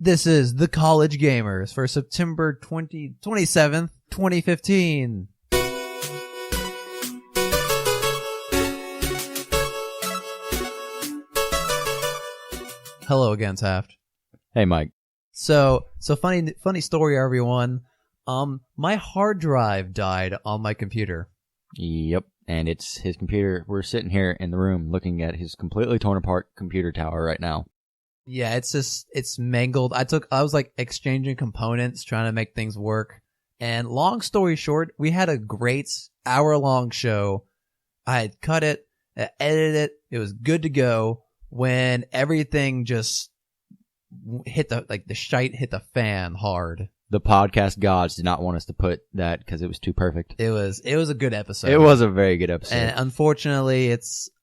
This is The College Gamers for September 27th, 2015. Hello again, Taft. Hey, Mike. So funny story, everyone. My hard drive died on my computer. Yep, and it's his computer. We're sitting here in the room looking at his completely torn apart computer tower right now. Yeah, it's mangled. I was like exchanging components, trying to make things work. And long story short, we had a great hour-long show. I had cut it, edited it. It was good to go when everything just hit the shite hit the fan hard. The podcast gods did not want us to put that because it was too perfect. It was a good episode. It was a very good episode. And unfortunately,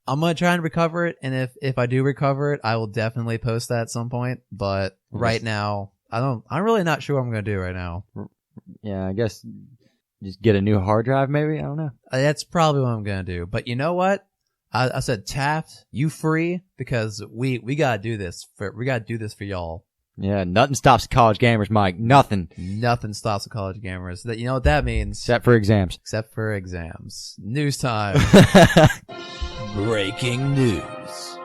I'm going to try and recover it, and if I do recover it, I will definitely post that at some point, but right now, I'm really not sure what I'm going to do right now. Yeah, I guess just get a new hard drive maybe? I don't know. That's probably what I'm going to do, but you know what? I said, Taft, you free? Because we got to do this. We got to do this for y'all. Yeah, nothing stops the college gamers, Mike. Nothing. Nothing stops the college gamers. You know what that means? Except for exams. Except for exams. News time. Breaking news.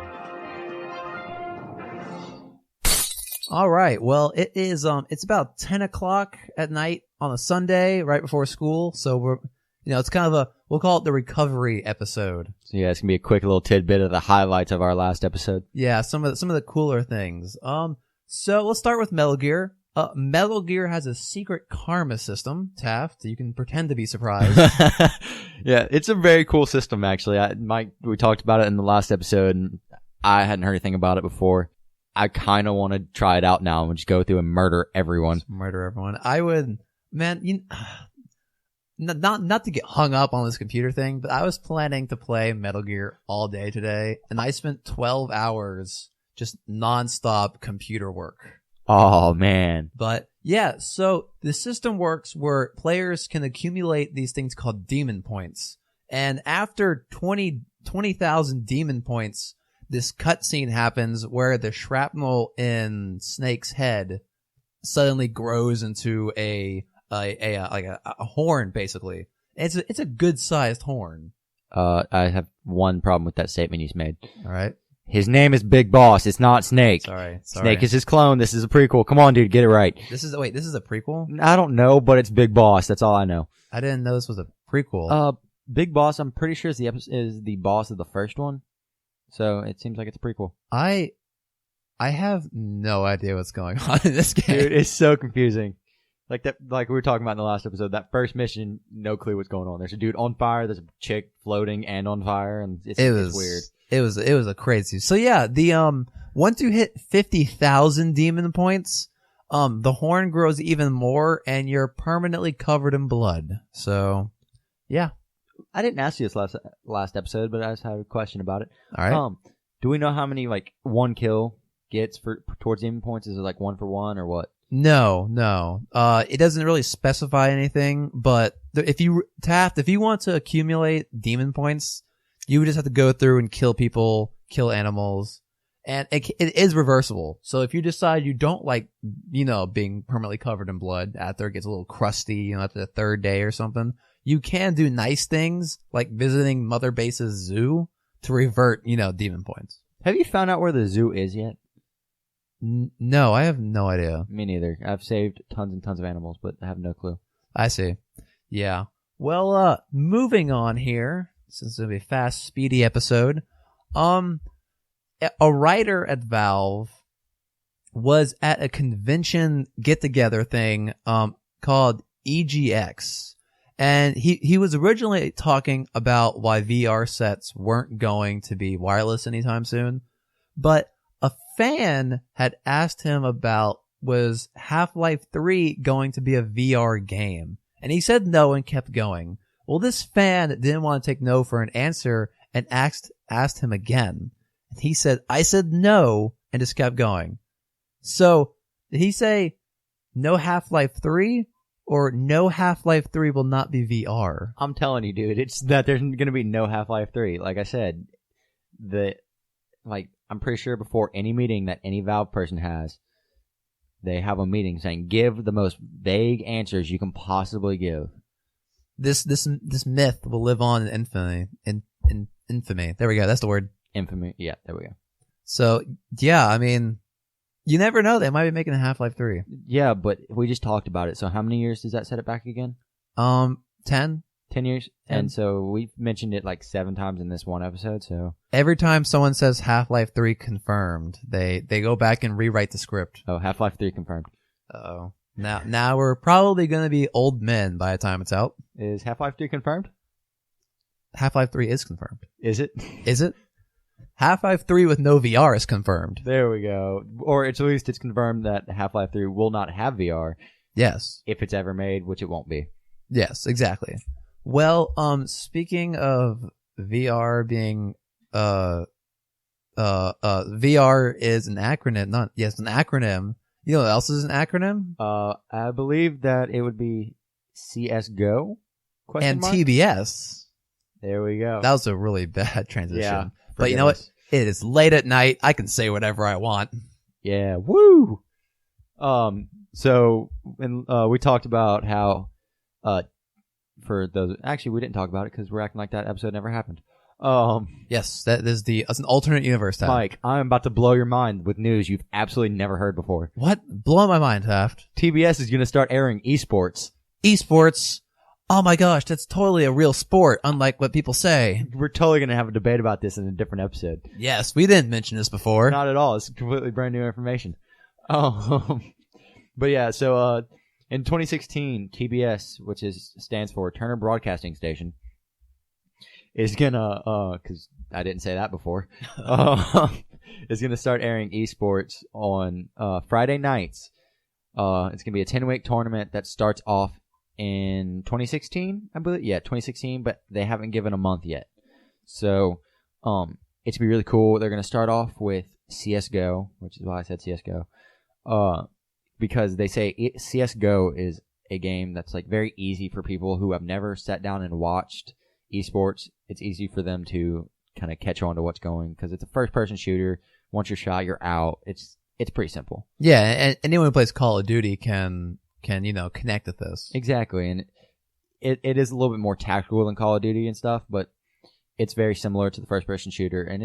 All right. Well, it's about 10 o'clock at night on a Sunday, right before school. So it's kind of we'll call it the recovery episode. So yeah, it's going to be a quick little tidbit of the highlights of our last episode. Yeah, some of the cooler things. So let's start with Metal Gear. Metal Gear has a secret karma system, Taft. You can pretend to be surprised. Yeah, it's a very cool system, actually. Mike, we talked about it in the last episode, and I hadn't heard anything about it before. I kind of want to try it out now and just go through and murder everyone. Just murder everyone. I would, man. Not to get hung up on this computer thing, but I was planning to play Metal Gear all day today, and I spent 12 hours just nonstop computer work. Oh, man. But yeah, so the system works where players can accumulate these things called demon points. And after 20,000 demon points, this cutscene happens where the shrapnel in Snake's head suddenly grows into a horn, basically. It's a good sized horn. I have one problem with that statement you just made. All right. His name is Big Boss. It's not Snake. Sorry. Snake is his clone. This is a prequel. Come on, dude. Get it right. This is a prequel? I don't know, but it's Big Boss. That's all I know. I didn't know this was a prequel. Big Boss, I'm pretty sure is the boss of the first one. So it seems like it's a prequel. I have no idea what's going on in this game. Dude, it's so confusing. Like we were talking about in the last episode, that first mission, no clue what's going on. There's a dude on fire, there's a chick floating and on fire, and it's weird. It was a crazy. So yeah, once you hit 50,000 demon points, the horn grows even more, and you're permanently covered in blood. So, yeah. I didn't ask you this last episode, but I just had a question about it. All right. Do we know how many one kill gets towards demon points? Is it 1 for 1 or what? No. It doesn't really specify anything, but if you want to accumulate demon points, you would just have to go through and kill people, kill animals, and it is reversible. So if you decide you don't like, being permanently covered in blood after it gets a little crusty, after the third day or something, you can do nice things like visiting Mother Base's zoo to revert, demon points. Have you found out where the zoo is yet? No, I have no idea. Me neither. I've saved tons and tons of animals, but I have no clue. I see. Yeah. Well, moving on here, since it's going to be a fast, speedy episode, a writer at Valve was at a convention get-together thing called EGX. And he was originally talking about why VR sets weren't going to be wireless anytime soon, but a fan had asked him about, was Half-Life 3 going to be a VR game? And he said no and kept going. Well, this fan didn't want to take no for an answer and asked him again. And he said, I said no, and just kept going. So, did he say no Half-Life 3 or no Half-Life 3 will not be VR? I'm telling you, dude, it's that there's going to be no Half-Life 3. Like I said, I'm pretty sure before any meeting that any Valve person has, they have a meeting saying, give the most vague answers you can possibly give. This myth will live on in infamy. In infamy. There we go. That's the word. Infamy. Yeah, there we go. So, yeah, I mean, you never know. They might be making a Half-Life 3. Yeah, but we just talked about it. So how many years does that set it back again? 10. 10 years? 10. And so we mentioned it like 7 times in this one episode, so. Every time someone says Half-Life 3 confirmed, they go back and rewrite the script. Oh, Half-Life 3 confirmed. Uh-oh. Now we're probably going to be old men by the time it's out. Is Half-Life 3 confirmed? Half-Life 3 is confirmed. Is it? Is it? Half-Life 3 with no VR is confirmed. There we go. Or at least it's confirmed that Half-Life 3 will not have VR. Yes. If it's ever made, which it won't be. Yes, exactly. Well, speaking of VR being, VR is an acronym, an acronym. You know what else is an acronym? I believe that it would be CSGO? And TBS. There we go. That was a really bad transition. Yeah. But you know what? It is late at night. I can say whatever I want. Yeah. Woo! So, we talked about how, for those, actually we didn't talk about it because we're acting like that episode never happened. Yes, that's an alternate universe, Taft. Mike, I'm about to blow your mind with news you've absolutely never heard before. What? Blow my mind, Taft. TBS is going to start airing esports. Esports? Oh my gosh, that's totally a real sport, unlike what people say. We're totally going to have a debate about this in a different episode. Yes, we didn't mention this before. Not at all. It's completely brand new information. But yeah, so in 2016, TBS, which stands for Turner Broadcasting Station, is gonna because I didn't say that before, is gonna start airing esports on Friday nights. It's gonna be a 10-week tournament that starts off in 2016, I believe. Yeah, 2016, but they haven't given a month yet. So, it's gonna be really cool. They're gonna start off with CS:GO, which is why I said CS:GO, because they say CS:GO is a game that's like very easy for people who have never sat down and watched esports. It's easy for them to kind of catch on to what's going because it's a first-person shooter. Once you're shot, you're out. It's pretty simple. Yeah, and anyone who plays Call of Duty can connect with this. Exactly, and it is a little bit more tactical than Call of Duty and stuff, but it's very similar to the first-person shooter, and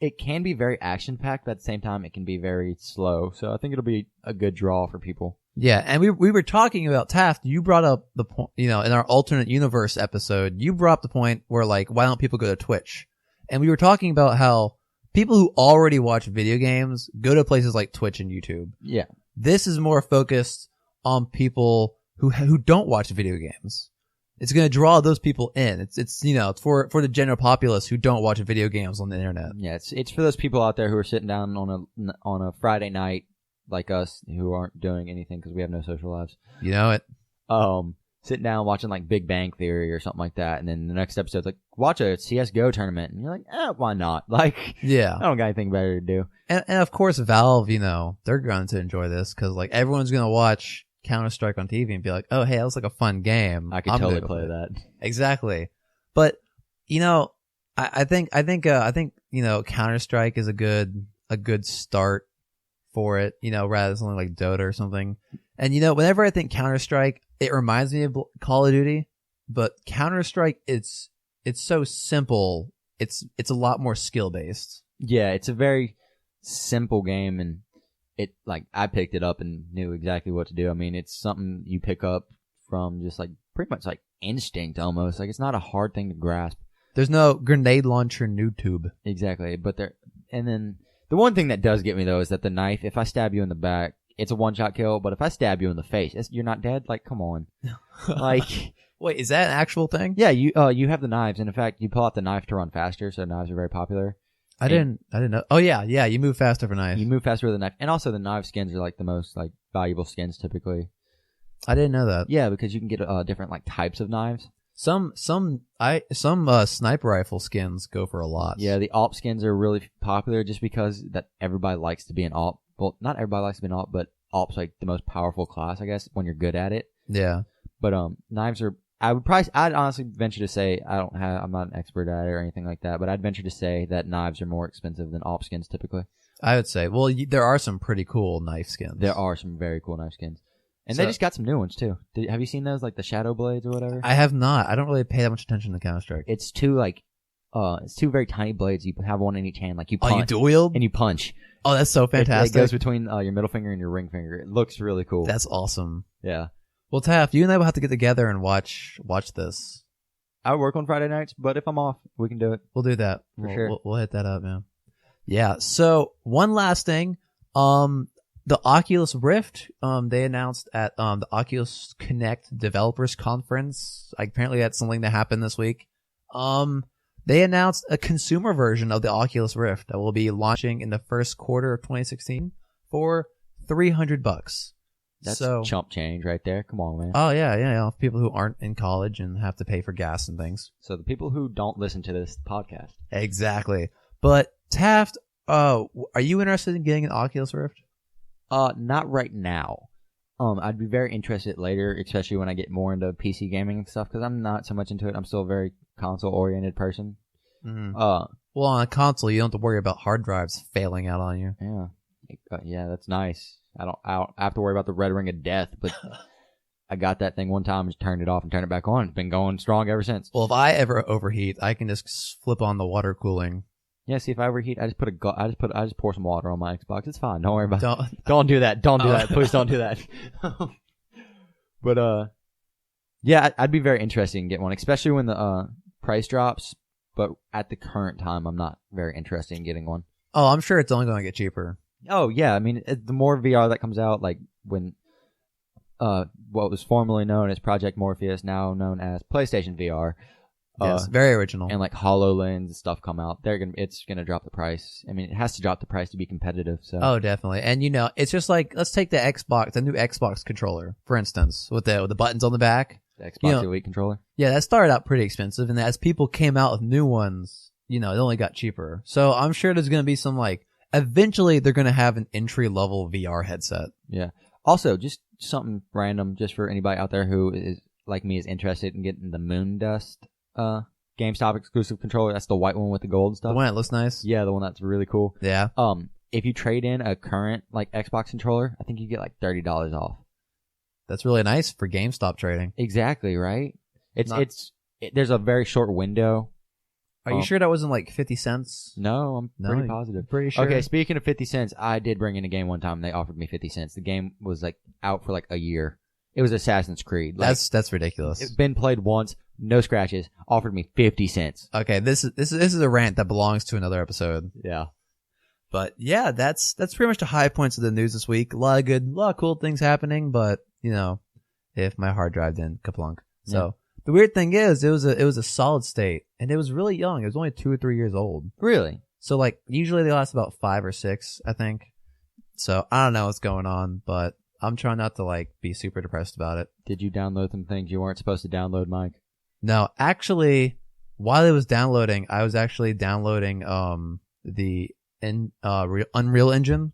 it can be very action-packed, but at the same time, it can be very slow. So I think it'll be a good draw for people. Yeah, and we were talking about Taft. You brought up the point, in our alternate universe episode, you brought up the point where, like, why don't people go to Twitch? And we were talking about how people who already watch video games go to places like Twitch and YouTube. Yeah. This is more focused on people who don't watch video games. It's going to draw those people in. It's for the general populace who don't watch video games on the internet. Yeah, it's for those people out there who are sitting down on a Friday night like us who aren't doing anything because we have no social lives. You know it. Sitting down watching like Big Bang Theory or something like that, and then the next episode's like, watch a CS:GO tournament, and you're like, why not? Like, yeah, I don't got anything better to do. And of course, Valve, they're going to enjoy this because like everyone's going to watch Counter-Strike on TV and be like, oh, hey, that was like a fun game. I could totally play that. Exactly. But, I think Counter-Strike is a good start for it, rather than something like Dota or something. And, whenever I think Counter-Strike, it reminds me of Call of Duty, but Counter-Strike, it's so simple. It's a lot more skill-based. Yeah, it's a very simple game, and I picked it up and knew exactly what to do. I mean, it's something you pick up from just like pretty much like instinct almost. Like, it's not a hard thing to grasp. There's no grenade launcher noob. Exactly, and then the one thing that does get me though is that the knife, if I stab you in the back, it's a one-shot kill, but if I stab you in the face, you're not dead? Like, come on. Like, wait, is that an actual thing? Yeah, you have the knives, and in fact, you pull out the knife to run faster, so knives are very popular. I didn't know. Oh yeah, you move faster with a knife. You move faster with a knife, and also the knife skins are like the most like valuable skins typically. I didn't know that. Yeah, because you can get different like types of knives. Some sniper rifle skins go for a lot. Yeah, the AWP skins are really popular just because that everybody likes to be an AWP. Well, not everybody likes to be an AWP, but AWP's like the most powerful class, I guess, when you're good at it. Yeah. But knives are. I'd honestly venture to say I'm not an expert at it or anything like that, but I'd venture to say that knives are more expensive than AWP skins typically. I would say. Well, there are some pretty cool knife skins. There are some very cool knife skins. And So- they just got some new ones, too. Have you seen those, like the Shadow Blades or whatever? I have not. I don't really pay that much attention to Counter-Strike. It's two very tiny blades. You have one in each hand. Like you Oh, punch. you dual wield? And you punch. Oh, that's so It fantastic. goes between your middle finger and your ring finger. It looks really cool. That's awesome. Yeah. Well, Taft, you and I will have to get together and watch this. I work on Friday nights, but if I'm off, we can do it. We'll do that. For sure. We'll hit that up, man. Yeah. So one last thing. The Oculus Rift, they announced at the Oculus Connect Developers Conference. Apparently that's something that happened this week. They announced a consumer version of the Oculus Rift that will be launching in the first quarter of 2016 for $300. That's so, chump change right there. Come on, man. oh yeah, people who aren't in college and have to pay for gas and things. So the people who don't listen to this podcast. Exactly. But Taft, are you interested in getting an Oculus Rift? Not right now. I'd be very interested later, especially when I get more into PC gaming and stuff, because I'm not so much into it. I'm still a very console-oriented person. Mm-hmm. Well, on a console, you don't have to worry about hard drives failing out on you. yeah, that's nice. I don't have to worry about the red ring of death, but I got that thing one time, just turned it off and turned it back on. It's been going strong ever since. Well, if I ever overheat, I can just flip on the water cooling. Yeah, see, if I overheat, I just pour some water on my Xbox. It's fine. Don't worry about Don't- it. Don't do that. Don't do that. Please don't do that. But yeah, I'd be very interested in getting one, especially when the price drops. But at the current time, I'm not very interested in getting one. Oh, I'm sure it's only going to get cheaper. Oh yeah, I mean, the more VR that comes out, like when what was formerly known as Project Morpheus, now known as PlayStation VR. Yes, very original. And like HoloLens and stuff come out, it's gonna drop the price. I mean, it has to drop the price to be competitive. So Oh, definitely. And it's just like, let's take the new Xbox controller, for instance, with the buttons on the back. the Xbox Elite controller. Yeah, that started out pretty expensive, and as people came out with new ones, it only got cheaper. So I'm sure there's going to be some eventually they're going to have an entry level VR headset. Yeah. Also, just something random, just for anybody out there who is like me, is interested in getting the Moondust GameStop exclusive controller. That's the white one with the gold and stuff. The one that looks nice. Yeah, the one that's really cool. Yeah. If you trade in a current Xbox controller, I think you get $30 off. That's really nice for GameStop trading. Exactly, right? There's a very short window. Are you sure that wasn't 50 cents? No, I'm pretty positive. Pretty sure. Okay, speaking of 50 cents, I did bring in a game one time. They offered me 50 cents. The game was out for a year. It was Assassin's Creed. That's ridiculous. It's been played once, no scratches. Offered me 50 cents. Okay, this is a rant that belongs to another episode. Yeah. But yeah, that's pretty much the high points of the news this week. A lot of cool things happening, but if my hard drive didn't kaplunk. So the weird thing is, it was a solid state, and it was really young. It was only 2 or 3 years old. Really? So usually they last about 5 or 6, I think. So I don't know what's going on, but I'm trying not to be super depressed about it. Did you download some things you weren't supposed to download, Mike? No, actually, while it was downloading, I was actually downloading the Unreal Engine,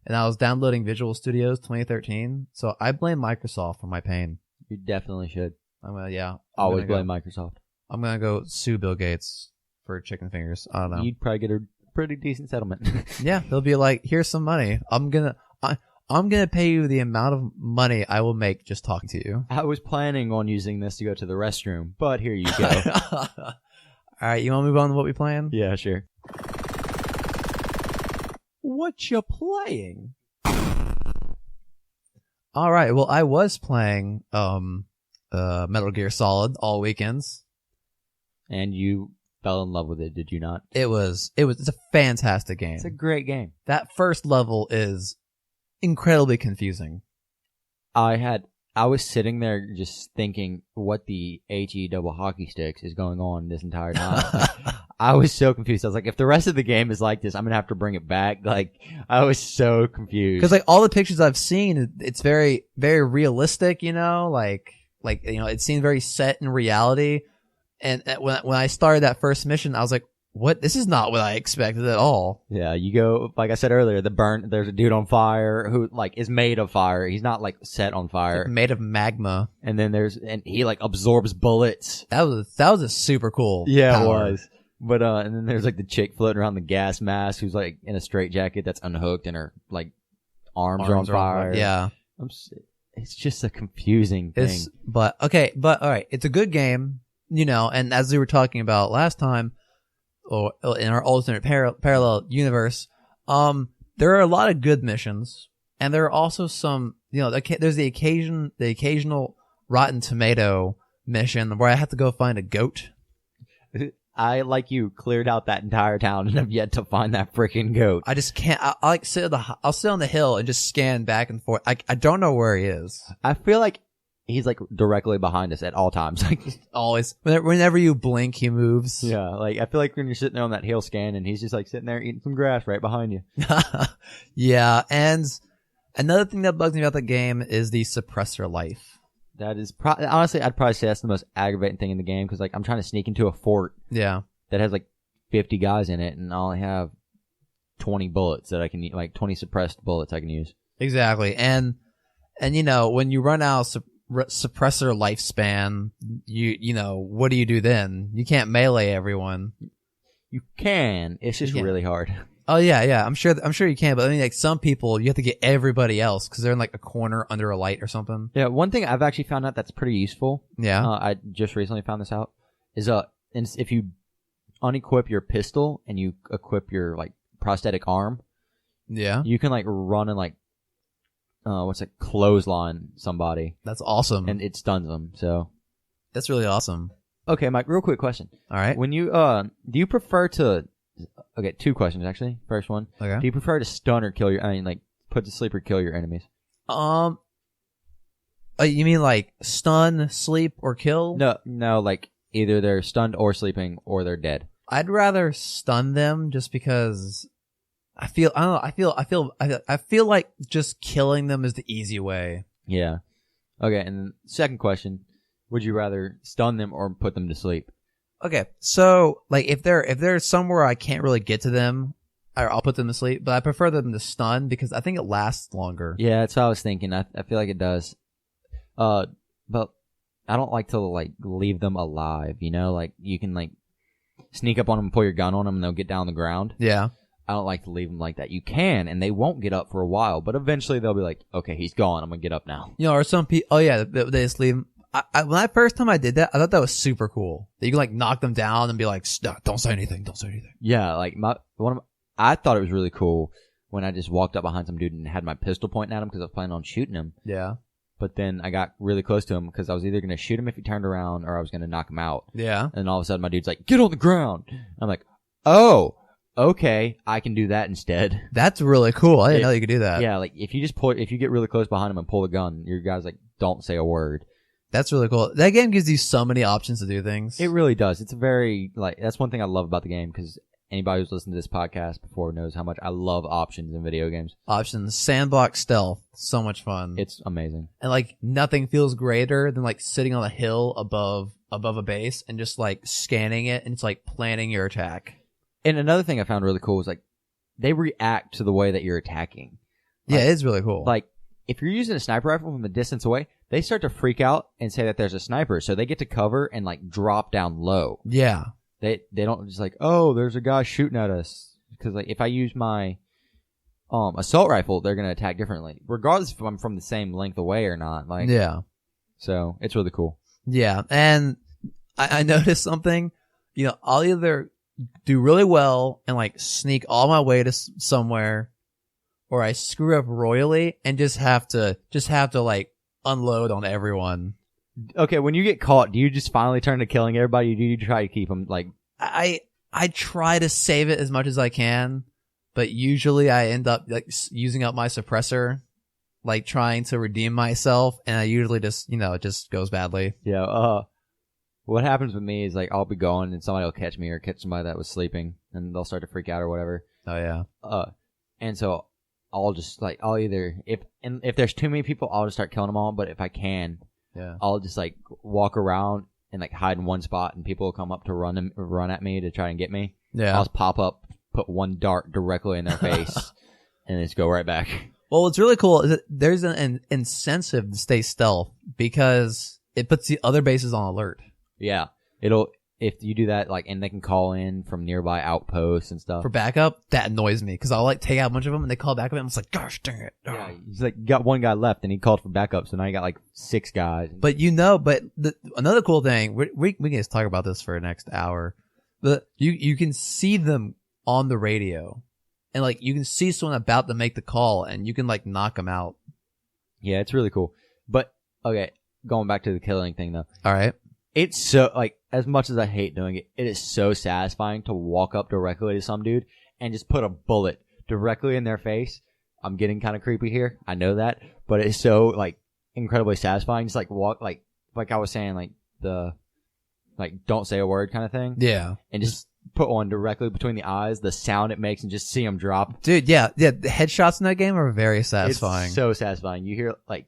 and I was downloading Visual Studios 2013. So I blame Microsoft for my pain. You definitely should. Always blame Microsoft. I'm gonna go sue Bill Gates for chicken fingers. I don't know. You'd probably get a pretty decent settlement. Yeah, they'll be like, "Here's some money. I'm gonna pay you the amount of money I will make just talking to you." I was planning on using this to go to the restroom, but here you go. All right, you want to move on to what we playing? Yeah, sure. What you playing? All right. Well, I was playing Metal Gear Solid all weekends. And you fell in love with it, did you not? It's a fantastic game. It's a great game. That first level is incredibly confusing. I was sitting there just thinking what the HE double hockey sticks is going on this entire time. I was so confused. I was like, if the rest of the game is like this, I'm going to have to bring it back. I was so confused. Because all the pictures I've seen, it's very, very realistic, it seems very set in reality. And when I started that first mission, I was like, what? This is not what I expected at all. Yeah, you go, like I said earlier, there's a dude on fire who, is made of fire. He's not, set on fire. It's made of magma. And then and he, absorbs bullets. That was a super cool Yeah, power. it was. But and then there's like the chick floating around the gas mask who's like in a straitjacket that's unhooked and her like arms are on fire. Yeah. It's just a confusing thing. But all right, it's a good game, and as we were talking about last time, or in our alternate parallel universe, there are a lot of good missions, and there are also some, there's the occasional Rotten Tomato mission where I have to go find a goat. I, like you, cleared out that entire town and have yet to find that freaking goat. I just can't. I'll sit on the hill and just scan back and forth. I don't know where he is. I feel like he's like directly behind us at all times. Like always, whenever you blink, he moves. Yeah, like I feel like when you're sitting there on that hill scan and he's just like sitting there eating some grass right behind you. Yeah, and another thing that bugs me about the game is the suppressor life. That is honestly, I'd probably say that's the most aggravating thing in the game because like I'm trying to sneak into a fort. Yeah. That has like 50 guys in it, and I only have 20 bullets that I can like 20 suppressed bullets I can use. Exactly, and when you run out of suppressor lifespan, what do you do then? You can't melee everyone. You can. It's just really hard. Oh yeah. I'm sure you can, but I mean, like some people, you have to get everybody else because they're in like a corner under a light or something. Yeah, one thing I've actually found out that's pretty useful. Yeah. I just recently found this out is if you unequip your pistol and you equip your like prosthetic arm, yeah, you can like run and like clothesline somebody. That's awesome, and it stuns them. So that's really awesome. Okay, Mike. Real quick question. All right. When you do you prefer to? Okay, two questions actually. First one. Okay. Do you prefer to stun or kill put to sleep or kill your enemies? You mean like stun, sleep, or kill? No, like either they're stunned or sleeping or they're dead. I'd rather stun them just because I feel like just killing them is the easy way. Yeah. Okay, and then second question, would you rather stun them or put them to sleep? Okay, so like if they're somewhere I can't really get to them, I'll put them to sleep. But I prefer them to stun because I think it lasts longer. Yeah, that's what I was thinking. I feel like it does. But I don't like to like leave them alive. Like you can like sneak up on them and pull your gun on them and they'll get down on the ground. Yeah. I don't like to leave them like that. You can, and they won't get up for a while, but eventually they'll be like, "Okay, he's gone. I'm gonna get up now." Or some people. Oh yeah, they just leave them. When first time I did that, I thought that was super cool. That you can like knock them down and be like, "Don't say anything. Don't say anything." Yeah, like I thought it was really cool when I just walked up behind some dude and had my pistol pointing at him because I was planning on shooting him. Yeah. But then I got really close to him because I was either going to shoot him if he turned around or I was going to knock him out. Yeah. And all of a sudden my dude's like, "Get on the ground." I'm like, "Oh, okay, I can do that instead." That's really cool. I didn't know you could do that. Yeah, like if you get really close behind him and pull the gun, your guy's like, "Don't say a word." That's really cool. That game gives you so many options to do things. It really does. It's that's one thing I love about the game because anybody who's listened to this podcast before knows how much I love options in video games. Options, sandbox stealth, so much fun. It's amazing. And like nothing feels greater than like sitting on a hill above a base and just like scanning it and it's like planning your attack. And another thing I found really cool was like they react to the way that you're attacking. Yeah, it is really cool. Like if you're using a sniper rifle from a distance away, they start to freak out and say that there's a sniper, so they get to cover and like drop down low. Yeah. They don't just like, "Oh, there's a guy shooting at us." Because like if I use my assault rifle, they're gonna attack differently, regardless if I'm from the same length away or not. Like yeah. So it's really cool. Yeah, and I noticed something. I'll either do really well and like sneak all my way to somewhere, or I screw up royally and just have to like unload on everyone. Okay, when you get caught, do you just finally turn to killing everybody? Or do you try to keep them like? I try to save it as much as I can, but usually I end up like using up my suppressor, like trying to redeem myself, and I usually just it just goes badly. Yeah. What happens with me is like I'll be going and somebody will catch me or catch somebody that was sleeping, and they'll start to freak out or whatever. Oh yeah. And so I'll just like if there's too many people, I'll just start killing them all. But if I can. Yeah. I'll just like walk around and like hide in one spot, and people will come up to run at me to try and get me. Yeah. I'll just pop up, put one dart directly in their face, and just go right back. Well, what's really cool is that there's an incentive to stay stealth because it puts the other bases on alert. Yeah, if you do that, like, and they can call in from nearby outposts and stuff. For backup, that annoys me because I'll like take out a bunch of them and they call back up and I'm just like, gosh dang it. Yeah, he's like, got one guy left and he called for backup, so now you got like 6 guys. But another cool thing, we can just talk about this for the next hour. You can see them on the radio, and like you can see someone about to make the call, and you can like knock them out. Yeah, it's really cool. But okay, going back to the killing thing though. All right. It's so, like, as much as I hate doing it, it is so satisfying to walk up directly to some dude and just put a bullet directly in their face. I'm getting kind of creepy here. I know that. But it's so, like, incredibly satisfying. Just, like, walk, like I was saying, like, don't say a word kind of thing. Yeah. And just put one directly between the eyes, the sound it makes, and just see them drop. Dude, yeah. The headshots in that game are very satisfying. It's so satisfying. You hear, like,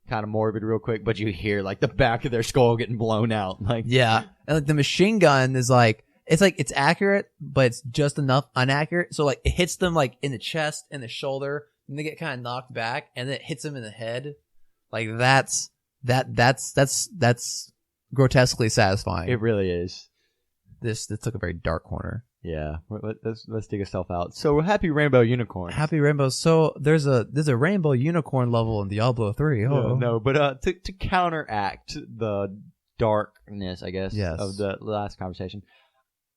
kind of morbid real quick, but you hear like the back of their skull getting blown out. Like, yeah. And like the machine gun is like, it's accurate, but it's just enough inaccurate. So like it hits them like in the chest and the shoulder and they get kind of knocked back and then it hits them in the head. Like that's grotesquely satisfying. it really is. This took a very dark corner. Yeah, let's dig ourselves out. So happy Rainbow Unicorn. Happy Rainbow. So there's a Rainbow Unicorn level in Diablo 3. Oh no, but to counteract the darkness, I guess, Yes. of the last conversation,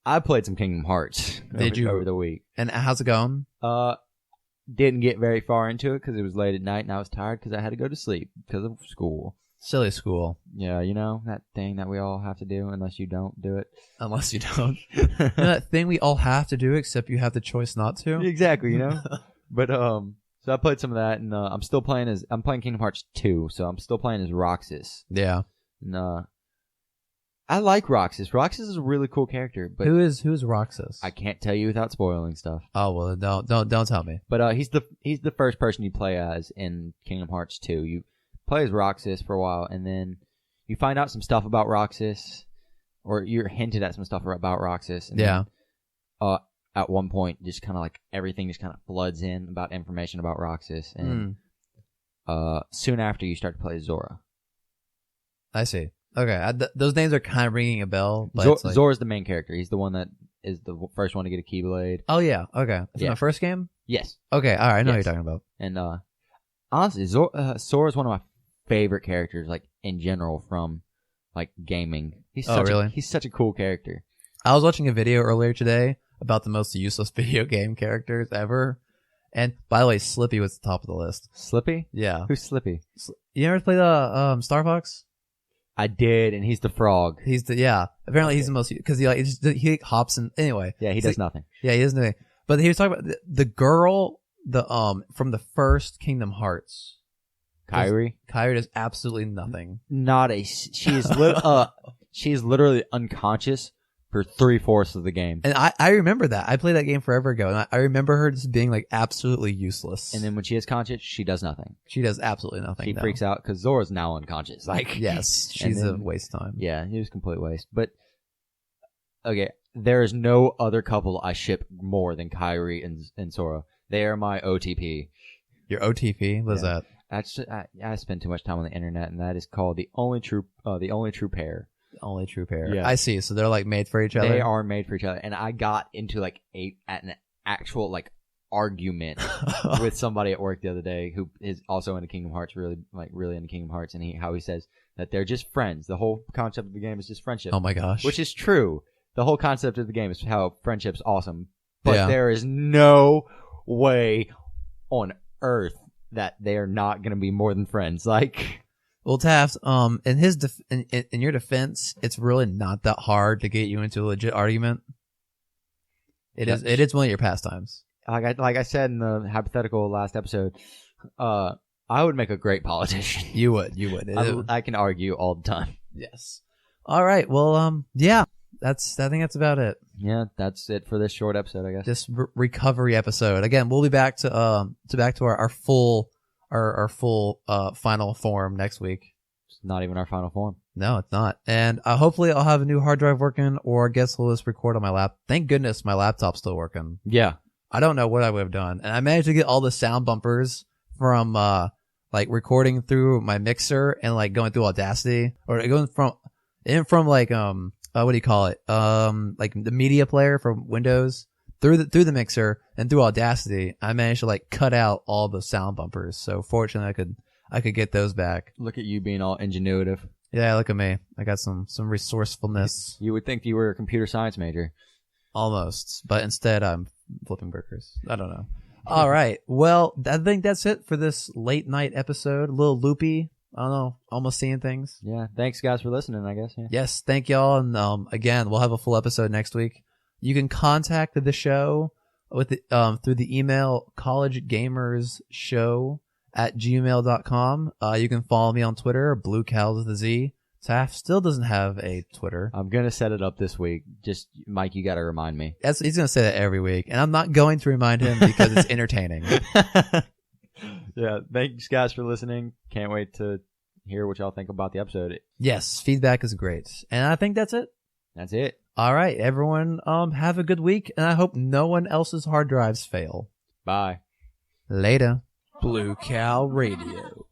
I played some Kingdom Hearts. Did you? Over the week? And how's it going? Didn't get very far into it because it was late at night and I was tired because I had to go to sleep because of school. Silly school. Yeah, you know, that thing that we all have to do unless you don't do it. Unless you don't. You know, that thing we all have to do except you have the choice not to. Exactly, you know. But so I played some of that, and I'm playing Kingdom Hearts 2, so I'm still playing as Roxas. Yeah. And I like Roxas. Roxas is a really cool character, but Who is Roxas? I can't tell you without spoiling stuff. Oh well, don't tell me. But he's the first person you play as in Kingdom Hearts 2. You play as Roxas for a while, and then you find out some stuff about Roxas, or you're hinted at some stuff about Roxas. And Yeah. Then, at one point, just kind of like everything just kind of floods in about information about Roxas, and soon after you start to play Zora. I see. Okay, those names are kind of ringing a bell. But Zora's the main character. He's the one that is the first one to get a Keyblade. Oh yeah. Okay. From the first game. Yes. Okay. All right. I know what Yes. you're talking about. And honestly, Sora's one of my favorite characters, like in general, from like gaming. He's really? He's such a cool character. I was watching a video earlier today about the most useless video game characters ever. And by the way, Slippy was the top of the list. Slippy? Yeah. Who's Slippy? You ever play the Star Fox? I did, and he's the frog. Apparently he's the most, because he hops and anyway. Yeah, he does nothing. Yeah, he does nothing. But he was talking about the girl, from the first Kingdom Hearts. Kyrie? Kyrie does absolutely nothing. She is literally unconscious for 3/4 of the game. And I remember that. I played that game forever ago, and I remember her just being like absolutely useless. And then when she is conscious, she does nothing. She does absolutely nothing. She freaks out because Zora's now unconscious. Like, yes, she's then- a waste of time. yeah, he was complete waste. But okay, there is no other couple I ship more than Kyrie and Sora. They are my OTP. Your OTP? What is Yeah. that? I spend too much time on the internet, and that is called the only true pair. The only true pair. Yeah. I see. So they're like made for each other. They are made for each other, and I got into like an actual like argument with somebody at work the other day who is also into Kingdom Hearts, really into Kingdom Hearts, and how he says that they're just friends. The whole concept of the game is just friendship. Oh my gosh. Which is true. The whole concept of the game is how friendship's awesome, but Yeah. there is no way on earth that they are not going to be more than friends. Like, Well, Taft, in in your defense, it's really not that hard to get you into a legit argument. It is one of your pastimes. like I said in the hypothetical last episode, I would make a great politician. You would. I can argue all the time. Yes. All right. Well, yeah. I think that's about it. Yeah, that's it for this short episode, I guess. This recovery episode. Again, we'll be back to our full final form next week. It's not even our final form. No, it's not. And hopefully I'll have a new hard drive working, or I guess we'll just record on my lap. Thank goodness my laptop's still working. Yeah. I don't know what I would have done. And I managed to get all the sound bumpers from like recording through my mixer and like going through Audacity, or going from what do you call it? Like the media player for Windows through the mixer and through Audacity, I managed to like cut out all the sound bumpers. So fortunately, I could get those back. Look at you being all ingenuitive. Yeah, look at me. I got some resourcefulness. You would think you were a computer science major. Almost, but instead I'm flipping burgers. I don't know. All right. Well, I think that's it for this late night episode. A little loopy. I don't know. Almost seeing things. Yeah. Thanks, guys, for listening, I guess. Yeah. Yes. Thank y'all. And again, we'll have a full episode next week. You can contact the show with through the email collegegamersshow@gmail.com. You can follow me on Twitter, BlueCals with a Z. Taff still doesn't have a Twitter. I'm going to set it up this week. Just, Mike, you got to remind me. He's going to say that every week, and I'm not going to remind him because it's entertaining. Yeah, thanks, guys, for listening. Can't wait to hear what y'all think about the episode. Yes, feedback is great. And I think that's it. That's it. All right, everyone, have a good week, and I hope no one else's hard drives fail. Bye. Later. Blue Cow Radio.